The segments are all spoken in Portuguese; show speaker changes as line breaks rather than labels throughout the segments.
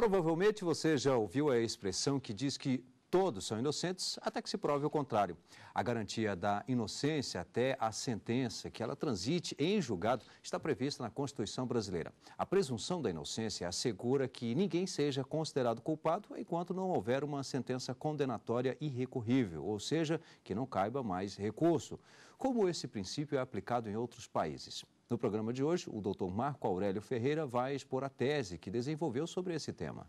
Provavelmente você já ouviu a expressão que diz que todos são inocentes até que se prove o contrário. A garantia da inocência até a sentença, que ela transite em julgado, está prevista na Constituição brasileira. A presunção da inocência assegura que ninguém seja considerado culpado enquanto não houver uma sentença condenatória irrecorrível, ou seja, que não caiba mais recurso. Como esse princípio é aplicado em outros países? No programa de hoje, o Dr. Marco Aurélio Ferreira vai expor a tese que desenvolveu sobre esse tema.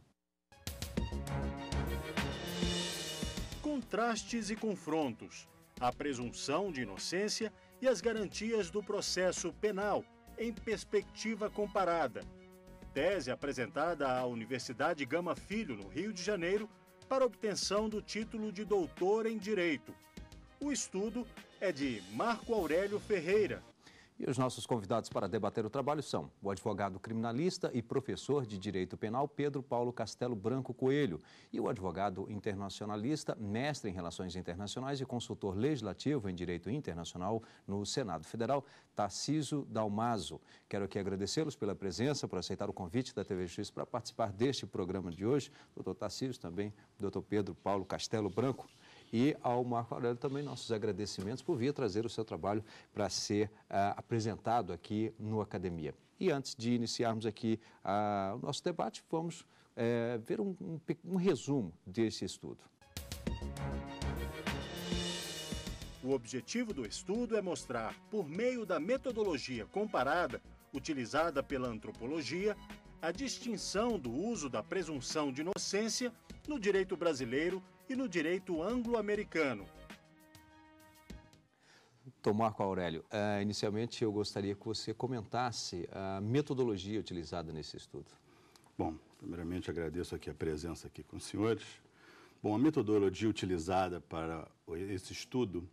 Contrastes e confrontos, a presunção de inocência e as garantias do processo penal em perspectiva comparada. Tese apresentada à Universidade Gama Filho, no Rio de Janeiro, para obtenção do título de doutor em Direito. O estudo é de Marco Aurélio Ferreira.
E os nossos convidados para debater o trabalho são o advogado criminalista e professor de Direito Penal Pedro Paulo Castelo Branco Coelho e o advogado internacionalista, mestre em Relações Internacionais e consultor legislativo em Direito Internacional no Senado Federal, Tarcísio Dalmaso. Quero aqui agradecê-los pela presença, por aceitar o convite da TV Justiça para participar deste programa de hoje. Doutor Tarcísio, também doutor Pedro Paulo Castelo Branco. E ao Marco Aurélio também nossos agradecimentos por vir trazer o seu trabalho para ser apresentado aqui no Academia. E antes de iniciarmos aqui o nosso debate, vamos ver um resumo desse estudo.
O objetivo do estudo é mostrar, por meio da metodologia comparada utilizada pela antropologia, a distinção do uso da presunção de inocência no direito brasileiro e no direito anglo-americano.
Doutor Marco Aurélio, inicialmente eu gostaria que você comentasse a metodologia utilizada nesse estudo.
Bom, primeiramente agradeço aqui a presença aqui com os senhores. Bom, a metodologia utilizada para esse estudo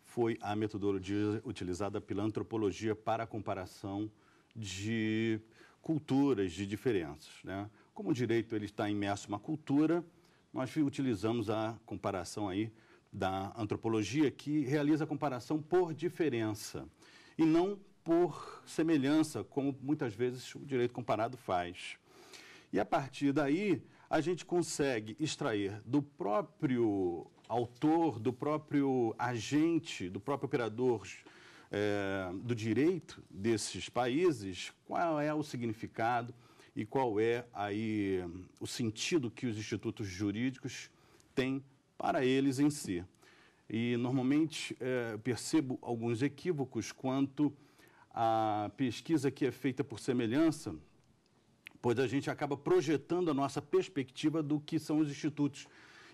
foi a metodologia utilizada pela antropologia para a comparação de culturas, de diferenças, né? Como o direito ele está imerso em uma cultura, nós utilizamos a comparação aí da antropologia que realiza a comparação por diferença e não por semelhança, como muitas vezes o direito comparado faz. E a partir daí, a gente consegue extrair do próprio autor, do próprio agente, do próprio operador do direito desses países, qual é o significado e qual é aí o sentido que os institutos jurídicos têm para eles em si. E, normalmente, percebo alguns equívocos quanto à pesquisa que é feita por semelhança, pois a gente acaba projetando a nossa perspectiva do que são os institutos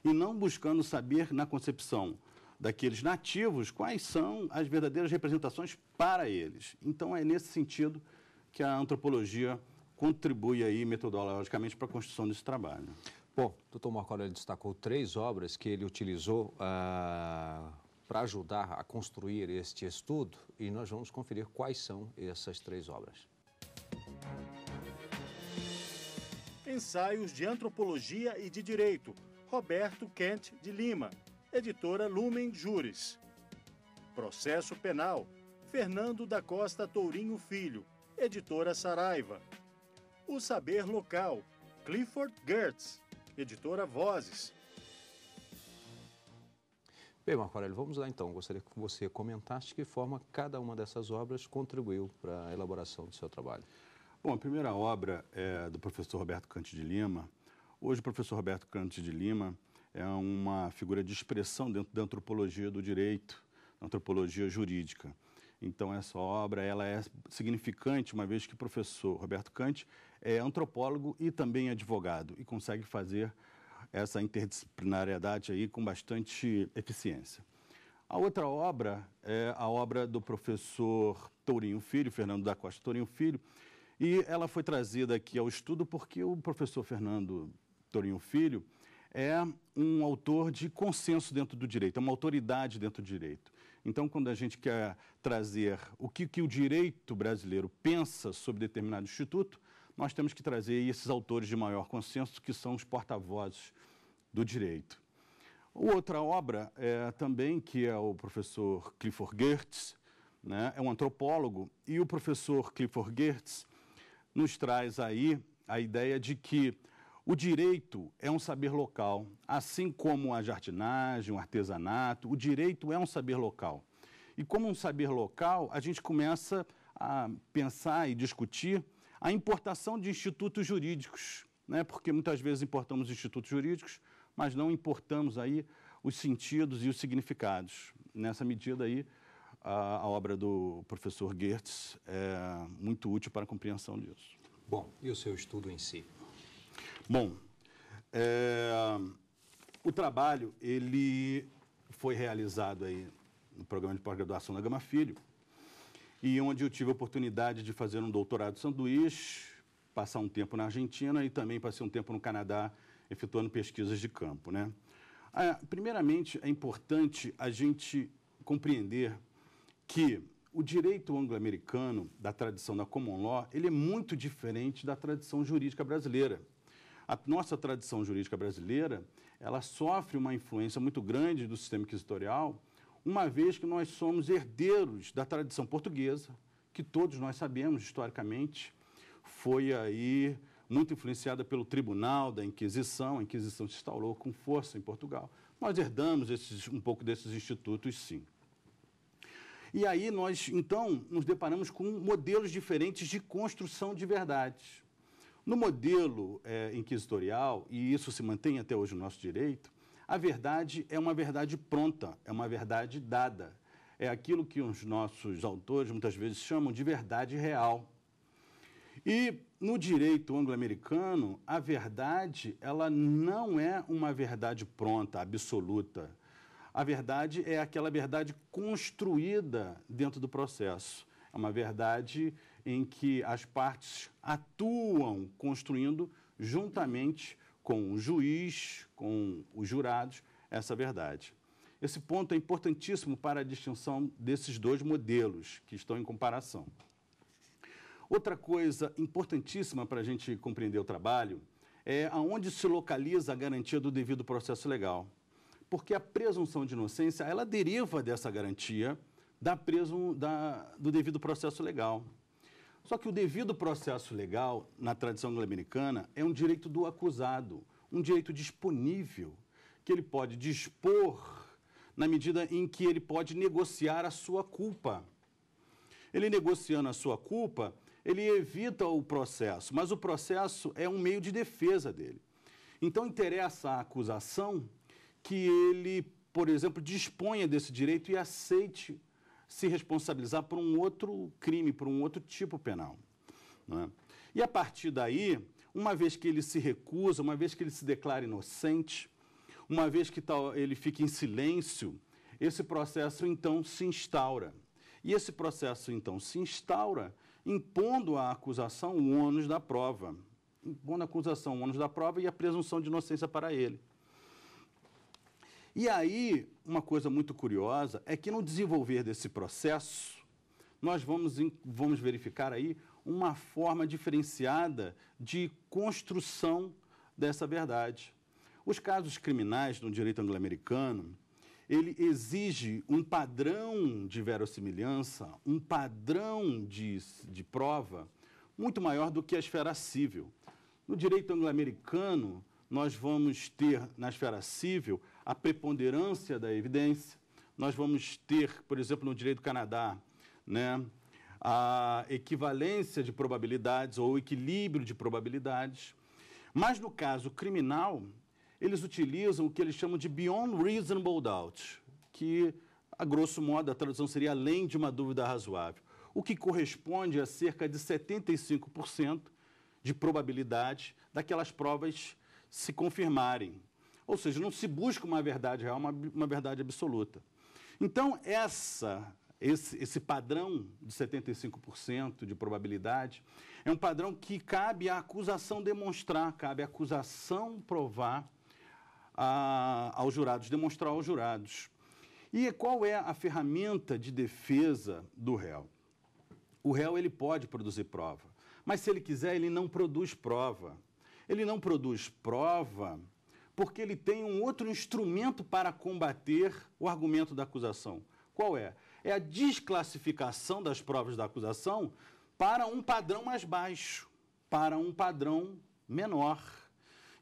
e não buscando saber, na concepção daqueles nativos, quais são as verdadeiras representações para eles. Então, é nesse sentido que a antropologia contribui aí metodologicamente para a construção desse trabalho.
Bom, o doutor Marco Aurélio destacou 3 obras que ele utilizou para ajudar a construir este estudo e nós vamos conferir quais são essas 3 obras.
Ensaios de Antropologia e de Direito, Roberto Kent de Lima, editora Lumen Juris. Processo Penal, Fernando da Costa Tourinho Filho, editora Saraiva. O Saber Local, Clifford Geertz, editora Vozes.
Bem, Marco Aurélio, vamos lá então. Gostaria que você comentasse de que forma cada uma dessas obras contribuiu para a elaboração do seu trabalho.
Bom, a primeira obra é do professor Roberto Kent de Lima. Hoje o professor Roberto Kent de Lima é uma figura de expressão dentro da antropologia do direito, da antropologia jurídica. Então, essa obra ela é significante, uma vez que o professor Roberto Kent é antropólogo e também advogado, e consegue fazer essa interdisciplinariedade aí com bastante eficiência. A outra obra é a obra do professor Tourinho Filho, Fernando da Costa Tourinho Filho, e ela foi trazida aqui ao estudo porque o professor Fernando Tourinho Filho é um autor de consenso dentro do direito, é uma autoridade dentro do direito. Então, quando a gente quer trazer o que o direito brasileiro pensa sobre determinado instituto, nós temos que trazer esses autores de maior consenso, que são os porta-vozes do direito. Outra obra também, que é o professor Clifford Geertz, né, é um antropólogo, e o professor Clifford Geertz nos traz aí a ideia de que O direito é um saber local, assim como a jardinagem, o artesanato, o direito é um saber local. E como um saber local, a gente começa a pensar e discutir a importação de institutos jurídicos, né? Porque muitas vezes importamos institutos jurídicos, mas não importamos aí os sentidos e os significados. Nessa medida aí, a obra do professor Goertz é muito útil para a compreensão disso.
Bom, e o seu estudo em si?
Bom, o trabalho ele foi realizado aí no programa de pós-graduação da Gama Filho, e onde eu tive a oportunidade de fazer um doutorado sanduíche, passar um tempo na Argentina e também passei um tempo no Canadá, efetuando pesquisas de campo, né? Primeiramente, é importante a gente compreender que o direito anglo-americano, da tradição da common law, ele é muito diferente da tradição jurídica brasileira. A nossa tradição jurídica brasileira, ela sofre uma influência muito grande do sistema inquisitorial, uma vez que nós somos herdeiros da tradição portuguesa, que todos nós sabemos, historicamente, foi aí muito influenciada pelo Tribunal da Inquisição. A Inquisição se instaurou com força em Portugal. Nós herdamos um pouco desses institutos, sim. E aí nós, então, nos deparamos com modelos diferentes de construção de verdades. No modelo inquisitorial, e isso se mantém até hoje no nosso direito, a verdade é uma verdade pronta, é uma verdade dada. É aquilo que os nossos autores muitas vezes chamam de verdade real. E no direito anglo-americano, a verdade ela não é uma verdade pronta, absoluta. A verdade é aquela verdade construída dentro do processo. É uma verdade em que as partes atuam construindo juntamente com o juiz, com os jurados, essa verdade. Esse ponto é importantíssimo para a distinção desses dois modelos que estão em comparação. Outra coisa importantíssima para a gente compreender o trabalho é aonde se localiza a garantia do devido processo legal. Porque a presunção de inocência, ela deriva dessa garantia do devido processo legal. Só que o devido processo legal, na tradição anglo-americana, é um direito do acusado, um direito disponível, que ele pode dispor na medida em que ele pode negociar a sua culpa. Ele negociando a sua culpa, ele evita o processo, mas o processo é um meio de defesa dele. Então, interessa à acusação que ele, por exemplo, disponha desse direito e aceite se responsabilizar por um outro crime, por um outro tipo penal, não é? E a partir daí, uma vez que ele se recusa, uma vez que ele se declara inocente, uma vez que ele fica em silêncio, esse processo então se instaura. E esse processo então se instaura impondo à acusação o ônus da prova. Impondo à acusação o ônus da prova e a presunção de inocência para ele. E aí, uma coisa muito curiosa é que no desenvolver desse processo, nós vamos verificar aí uma forma diferenciada de construção dessa verdade. Os casos criminais no direito anglo-americano, ele exige um padrão de verossimilhança, um padrão de prova muito maior do que a esfera civil. No direito anglo-americano, nós vamos ter, na esfera civil, a preponderância da evidência. Nós vamos ter, por exemplo, no direito do Canadá, né, a equivalência de probabilidades ou equilíbrio de probabilidades. Mas, no caso criminal, eles utilizam o que eles chamam de beyond reasonable doubt, que, a grosso modo, a tradução seria além de uma dúvida razoável, o que corresponde a cerca de 75% de probabilidade daquelas provas se confirmarem. Ou seja, não se busca uma verdade real, uma verdade absoluta. Então, esse padrão de 75% de probabilidade é um padrão que cabe à acusação demonstrar, cabe à acusação provar aos jurados, demonstrar aos jurados. E qual é a ferramenta de defesa do réu? O réu ele pode produzir prova, mas se ele quiser, ele não produz prova. Ele não produz prova porque ele tem um outro instrumento para combater o argumento da acusação. Qual é? É a desclassificação das provas da acusação para um padrão mais baixo, para um padrão menor.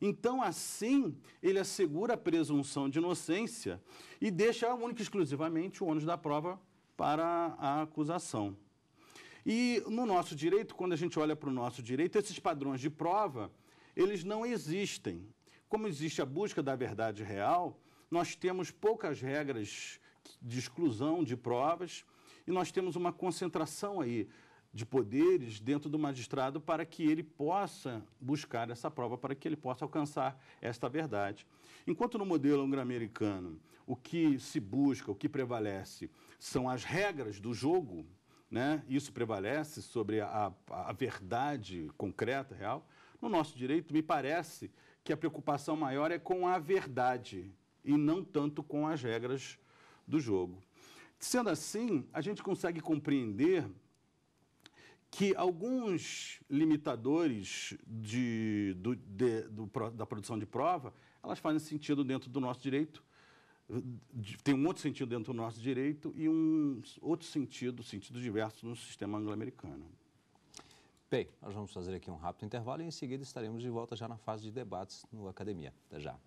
Então, assim, ele assegura a presunção de inocência e deixa única e exclusivamente o ônus da prova para a acusação. E no nosso direito, quando a gente olha para o nosso direito, esses padrões de prova, eles não existem. Como existe a busca da verdade real, nós temos poucas regras de exclusão de provas e nós temos uma concentração aí de poderes dentro do magistrado para que ele possa buscar essa prova, para que ele possa alcançar esta verdade. Enquanto no modelo anglo-americano, o que se busca, o que prevalece, são as regras do jogo, né? Isso prevalece sobre a verdade concreta, real. No nosso direito, me parece que a preocupação maior é com a verdade e não tanto com as regras do jogo. Sendo assim, a gente consegue compreender que alguns limitadores da produção de prova, elas fazem sentido dentro do nosso direito, tem um outro sentido dentro do nosso direito e um outro sentido diverso no sistema anglo-americano.
Bem, nós vamos fazer aqui um rápido intervalo e em seguida estaremos de volta já na fase de debates no Academia. Até já.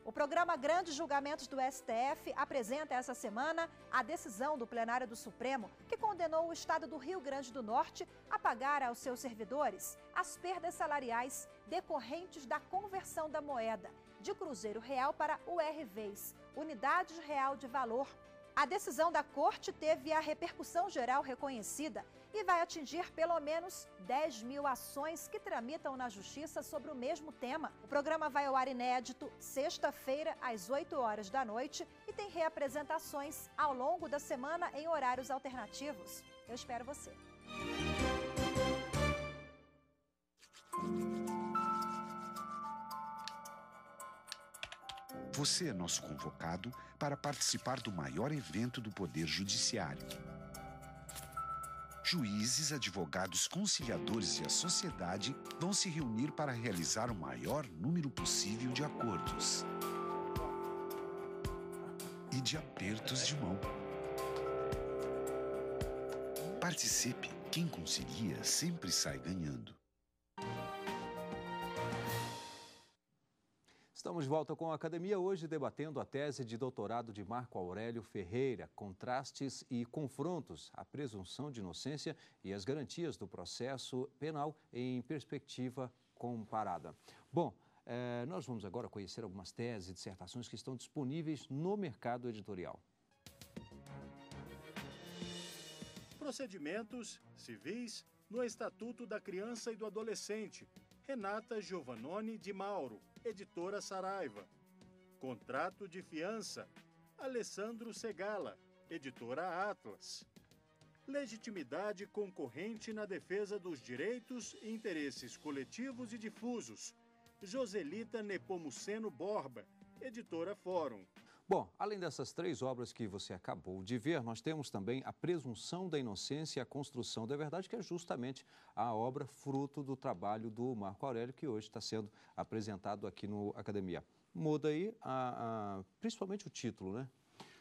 O programa Grandes Julgamentos do STF apresenta essa semana a decisão do plenário do Supremo que condenou o Estado do Rio Grande do Norte a pagar aos seus servidores as perdas salariais decorrentes da conversão da moeda de Cruzeiro Real para URVs, Unidades Real de Valor. A decisão da Corte teve a repercussão geral reconhecida e vai atingir pelo menos 10 mil ações que tramitam na Justiça sobre o mesmo tema. O programa vai ao ar inédito sexta-feira, às 8 horas da noite e tem reapresentações ao longo da semana em horários alternativos. Eu espero você.
Você é nosso convocado para participar do maior evento do Poder Judiciário. Juízes, advogados, conciliadores e a sociedade vão se reunir para realizar o maior número possível de acordos e de apertos de mão. Participe. Quem concilia sempre sai ganhando.
Estamos de volta com a Academia, hoje debatendo a tese de doutorado de Marco Aurélio Ferreira, Contrastes e Confrontos, a presunção de inocência e as garantias do processo penal em perspectiva comparada. Bom, nós vamos agora conhecer algumas teses e dissertações que estão disponíveis no mercado editorial.
Procedimentos civis no Estatuto da Criança e do Adolescente, Renata Giovannoni de Mauro, editora Saraiva. Contrato de fiança, Alessandro Segala, editora Atlas. Legitimidade concorrente na defesa dos direitos e interesses coletivos e difusos, Joselita Nepomuceno Borba, editora Fórum.
Bom, além dessas três obras que você acabou de ver, nós temos também a Presunção da Inocência e a Construção da Verdade, que é justamente a obra fruto do trabalho do Marco Aurélio, que hoje está sendo apresentado aqui no Academia. Muda aí principalmente o título, né?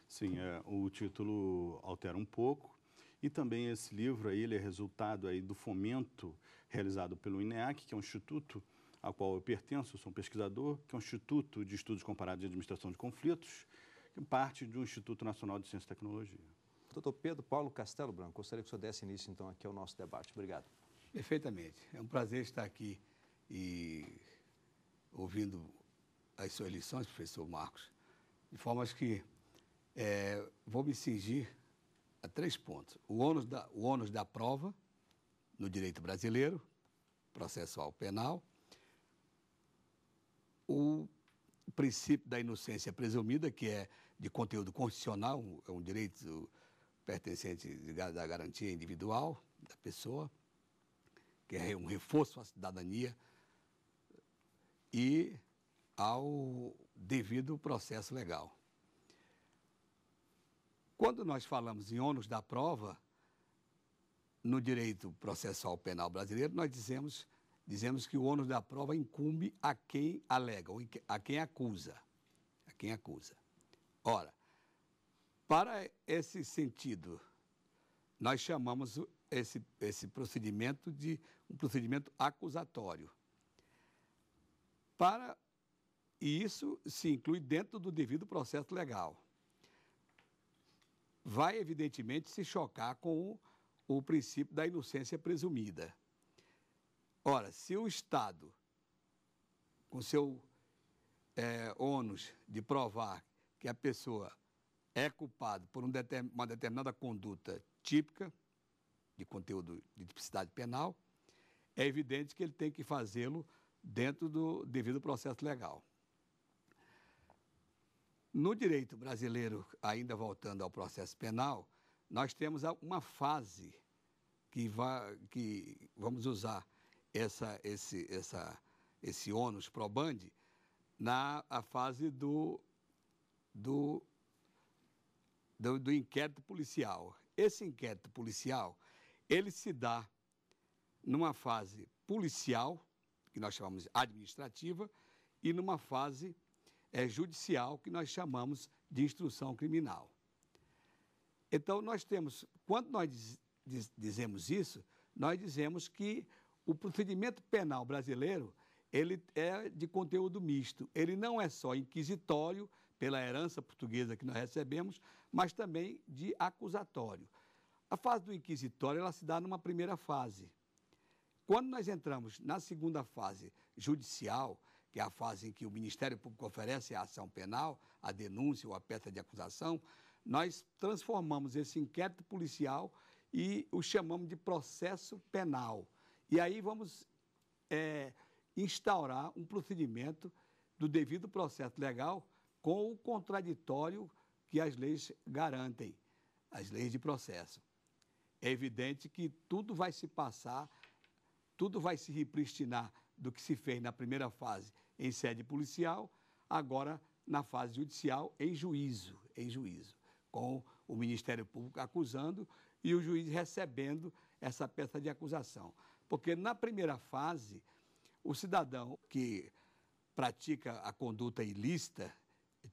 Sim, o título altera um pouco e também esse livro aí, ele é resultado aí do fomento realizado pelo INEAC, que é um instituto ao qual eu pertenço, eu sou um pesquisador, que é um Instituto de Estudos Comparados de Administração de Conflitos, que é parte do Instituto Nacional de Ciência e Tecnologia.
Doutor Pedro Paulo Castelo Branco, gostaria que o senhor desse início, então, aqui ao nosso debate. Obrigado.
Perfeitamente. É um prazer estar aqui e ouvindo as suas lições, professor Marcos, de formas que vou me cingir a 3 pontos. O ônus da prova no direito brasileiro, processual penal, o princípio da inocência presumida, que é de conteúdo constitucional, é um direito pertencente da garantia individual da pessoa, que é um reforço à cidadania e ao devido processo legal. Quando nós falamos em ônus da prova, no direito processual penal brasileiro, nós dizemos que o ônus da prova incumbe a quem alega, ou a quem acusa. Ora, para esse sentido, nós chamamos esse procedimento de um procedimento acusatório. E isso se inclui dentro do devido processo legal. Vai, evidentemente, se chocar com o princípio da inocência presumida. Ora, se o Estado, com seu ônus de provar que a pessoa é culpada por uma determinada conduta típica, de conteúdo de tipicidade penal, é evidente que ele tem que fazê-lo dentro do devido processo legal. No direito brasileiro, ainda voltando ao processo penal, nós temos uma fase que vamos usar esse ônus probandi a fase do inquérito policial. Esse inquérito policial, ele se dá numa fase policial, que nós chamamos de administrativa, e numa fase judicial, que nós chamamos de instrução criminal. Então, quando nós dizemos isso, nós dizemos que o procedimento penal brasileiro, ele é de conteúdo misto. Ele não é só inquisitório, pela herança portuguesa que nós recebemos, mas também de acusatório. A fase do inquisitório, ela se dá numa primeira fase. Quando nós entramos na segunda fase judicial, que é a fase em que o Ministério Público oferece a ação penal, a denúncia ou a peça de acusação, nós transformamos esse inquérito policial e o chamamos de processo penal. E aí vamos instaurar um procedimento do devido processo legal com o contraditório que as leis garantem, as leis de processo. É evidente que tudo vai se passar, tudo vai se repristinar do que se fez na primeira fase em sede policial, agora na fase judicial em juízo, com o Ministério Público acusando e o juiz recebendo essa peça de acusação. Porque na primeira fase, o cidadão que pratica a conduta ilícita,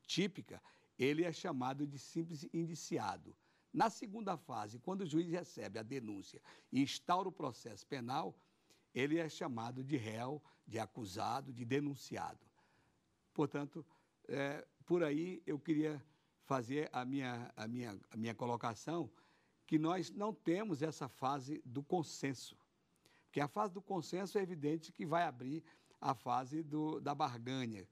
típica, ele é chamado de simples indiciado. Na segunda fase, quando o juiz recebe a denúncia e instaura o processo penal, ele é chamado de réu, de acusado, de denunciado. Portanto, por aí eu queria fazer a minha colocação, que nós não temos essa fase do consenso. Porque a fase do consenso é evidente que vai abrir a fase da barganha.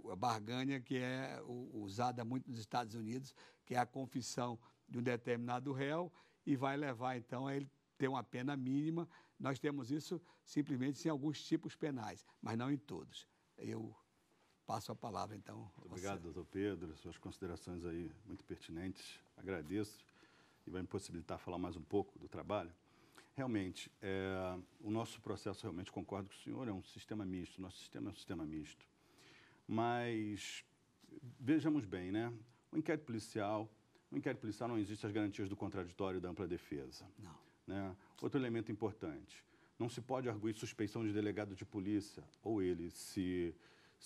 A barganha que é usada muito nos Estados Unidos, que é a confissão de um determinado réu e vai levar, então, a ele ter uma pena mínima. Nós temos isso simplesmente em alguns tipos penais, mas não em todos. Eu passo a palavra, então.
Muito obrigado, doutor Pedro. Suas considerações aí muito pertinentes. Agradeço e vai me possibilitar falar mais um pouco do trabalho. Realmente, o nosso processo, realmente concordo com o senhor, é um sistema misto. Nosso sistema é um sistema misto. Mas vejamos bem, né? O inquérito policial não existe as garantias do contraditório e da ampla defesa.
Não.
Né? Outro elemento importante, não se pode arguir suspeição de delegado de polícia, ou ele se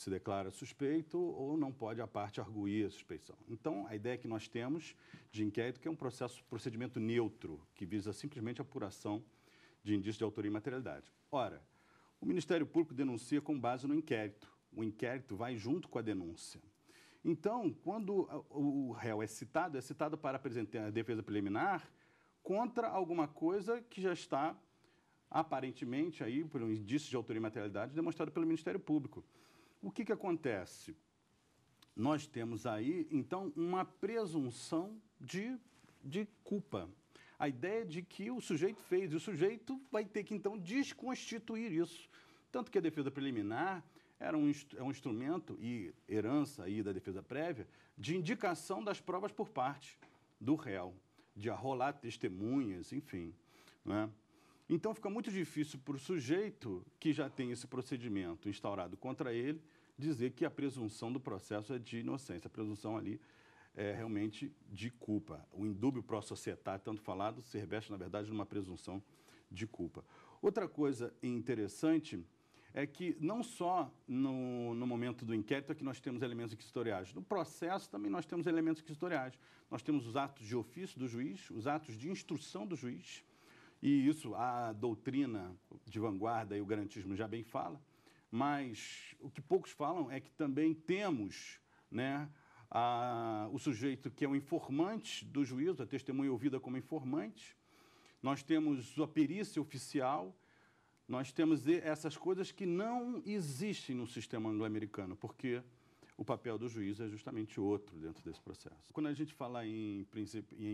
declara suspeito, ou não pode a parte arguir a suspeição. Então, a ideia que nós temos de inquérito que é um procedimento neutro, que visa simplesmente a apuração de indícios de autoria e materialidade. Ora, o Ministério Público denuncia com base no inquérito. O inquérito vai junto com a denúncia. Então, quando o réu é citado para apresentar a defesa preliminar contra alguma coisa que já está, aparentemente, aí, por um indício de autoria e materialidade demonstrado pelo Ministério Público. O que acontece? Nós temos aí, então, uma presunção de culpa. A ideia de que o sujeito fez, e o sujeito vai ter que, então, desconstituir isso. Tanto que a defesa preliminar é um instrumento e herança aí da defesa prévia de indicação das provas por parte do réu, de arrolar testemunhas, enfim. Né? Então, fica muito difícil para o sujeito que já tem esse procedimento instaurado contra ele dizer que a presunção do processo é de inocência. A presunção ali é realmente de culpa. O indúbio pro societate, tanto falado, se reveste, na verdade, numa presunção de culpa. Outra coisa interessante é que não só no momento do inquérito é que nós temos elementos inquisitoriais. No processo também nós temos elementos inquisitoriais. Nós temos os atos de ofício do juiz, os atos de instrução do juiz E isso a doutrina de vanguarda e o garantismo já bem fala, mas o que poucos falam é que também temos, né, o sujeito que é o informante do juízo, a testemunha ouvida como informante, nós temos a perícia oficial, nós temos essas coisas que não existem no sistema anglo-americano, porque o papel do juiz é justamente outro dentro desse processo. Quando a gente fala em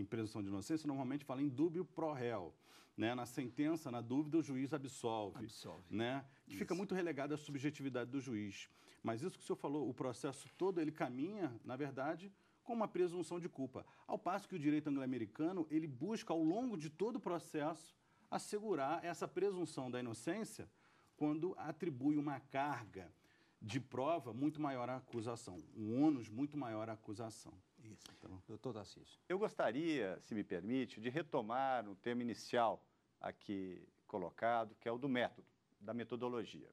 presunção de inocência, normalmente fala em dúbio pro réu. Né? Na sentença, na dúvida, o juiz absolve. Né? Que fica muito relegado à subjetividade do juiz. Mas isso que o senhor falou, o processo todo, ele caminha, na verdade, com uma presunção de culpa. Ao passo que o direito anglo-americano, ele busca, ao longo de todo o processo, assegurar essa presunção da inocência quando atribui uma carga de prova muito maior à acusação, um ônus muito maior à acusação.
Isso. Então, doutor Tarcísio.
Eu gostaria, se me permite, de retomar o tema inicial aqui colocado, que é o do método, da metodologia.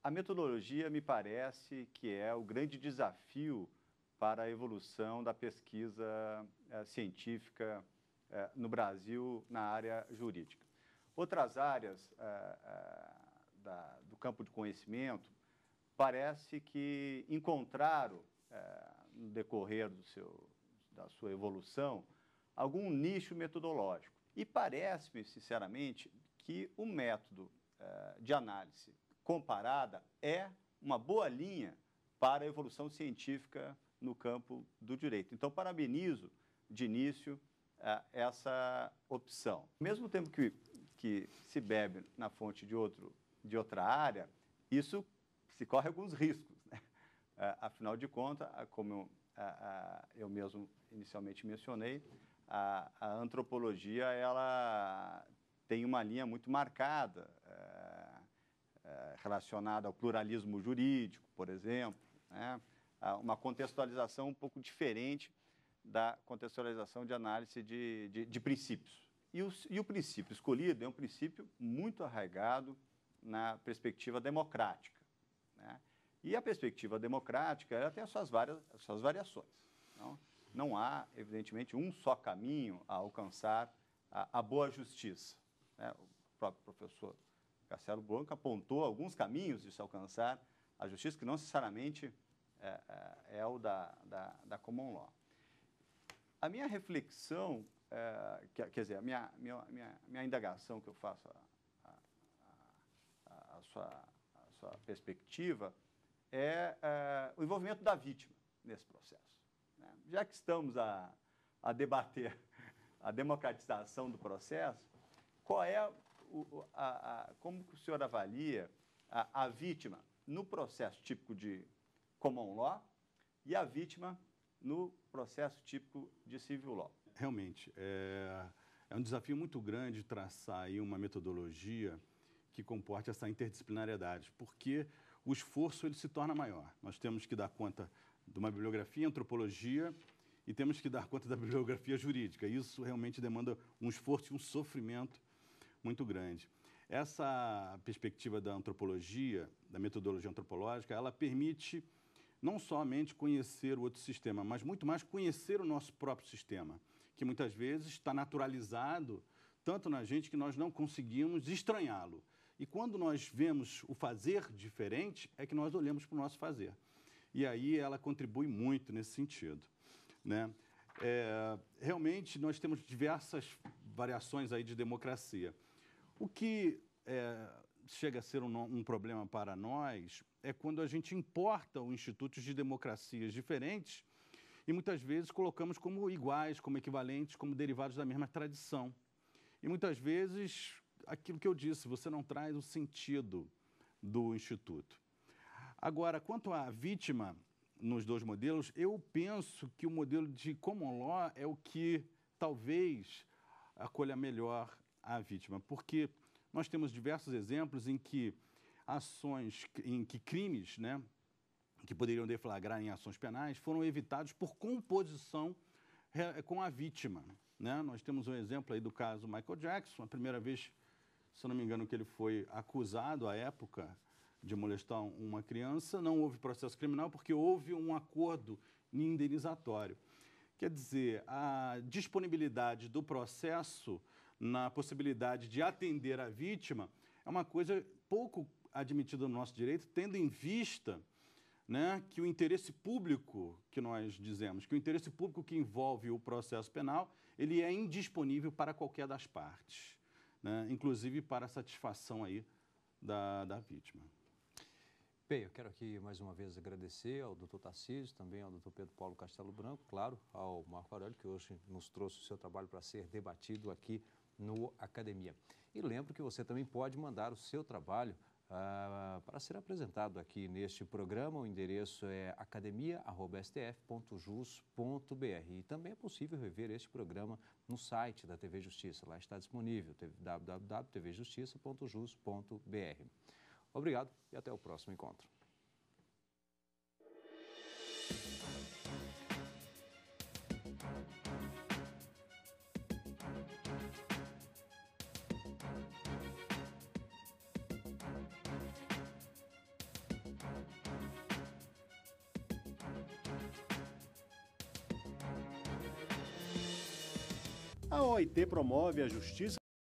A metodologia me parece que é o grande desafio para a evolução da pesquisa científica no Brasil na área jurídica. Outras áreas do campo de conhecimento parece que encontraram, no decorrer da sua evolução, algum nicho metodológico. E parece-me, sinceramente, que o método de análise comparada é uma boa linha para a evolução científica no campo do direito. Então, parabenizo, de início, essa opção. Ao mesmo tempo que se bebe na fonte de outra área, isso se corre alguns riscos, né? Afinal de contas, como eu mesmo inicialmente mencionei, a antropologia ela tem uma linha muito marcada relacionada ao pluralismo jurídico, por exemplo, né? Uma contextualização um pouco diferente da contextualização de análise de princípios. E o princípio escolhido é um princípio muito arraigado na perspectiva democrática, né? E a perspectiva democrática ela tem as suas variações. Não há, evidentemente, um só caminho a alcançar a boa justiça, né? O próprio professor Castelo Branco apontou alguns caminhos de se alcançar a justiça, que não necessariamente é o da common law. A minha reflexão, quer dizer, a minha indagação que eu faço à sua perspectiva é o envolvimento da vítima nesse processo, né? Já que estamos a debater a democratização do processo, qual é como o senhor avalia a vítima no processo típico de common law e a vítima no processo típico de civil law?
Realmente, é um desafio muito grande traçar aí uma metodologia que comporte essa interdisciplinariedade, porque o esforço ele se torna maior. Nós temos que dar conta de uma bibliografia em antropologia e temos que dar conta da bibliografia jurídica. Isso realmente demanda um esforço e um sofrimento muito grande. Essa perspectiva da antropologia, da metodologia antropológica, ela permite não somente conhecer o outro sistema, mas muito mais conhecer o nosso próprio sistema, que muitas vezes está naturalizado tanto na gente que nós não conseguimos estranhá-lo. E quando nós vemos o fazer diferente, é que nós olhamos para o nosso fazer. E aí ela contribui muito nesse sentido, né? Realmente, nós temos diversas variações aí de democracia. O que chega a ser um problema para nós é quando a gente importa os institutos de democracias diferentes e muitas vezes colocamos como iguais, como equivalentes, como derivados da mesma tradição. E muitas vezes, aquilo que eu disse, você não traz o sentido do instituto. Agora, quanto à vítima nos dois modelos, eu penso que o modelo de common law é o que talvez acolha melhor a vítima, porque nós temos diversos exemplos em que crimes, né, que poderiam deflagrar em ações penais foram evitados por composição com a vítima, né? Nós temos um exemplo aí do caso Michael Jackson, a primeira vez, se eu não me engano, que ele foi acusado à época de molestar uma criança, não houve processo criminal porque houve um acordo indenizatório. Quer dizer, a disponibilidade do processo na possibilidade de atender a vítima, é uma coisa pouco admitida no nosso direito, tendo em vista, né, que o interesse público, que nós dizemos, que o interesse público que envolve o processo penal, ele é indisponível para qualquer das partes, né, inclusive para a satisfação aí da vítima.
Bem, eu quero aqui mais uma vez agradecer ao doutor Tarcísio, também ao doutor Pedro Paulo Castelo Branco, claro, ao Marco Aurélio, que hoje nos trouxe o seu trabalho para ser debatido aqui no Academia. E lembro que você também pode mandar o seu trabalho para ser apresentado aqui neste programa. O endereço é academia@stf.jus.br. E também é possível rever este programa no site da TV Justiça. Lá está disponível, www.tvjustiça.jus.br. Obrigado e até o próximo encontro.
A OIT promove a justiça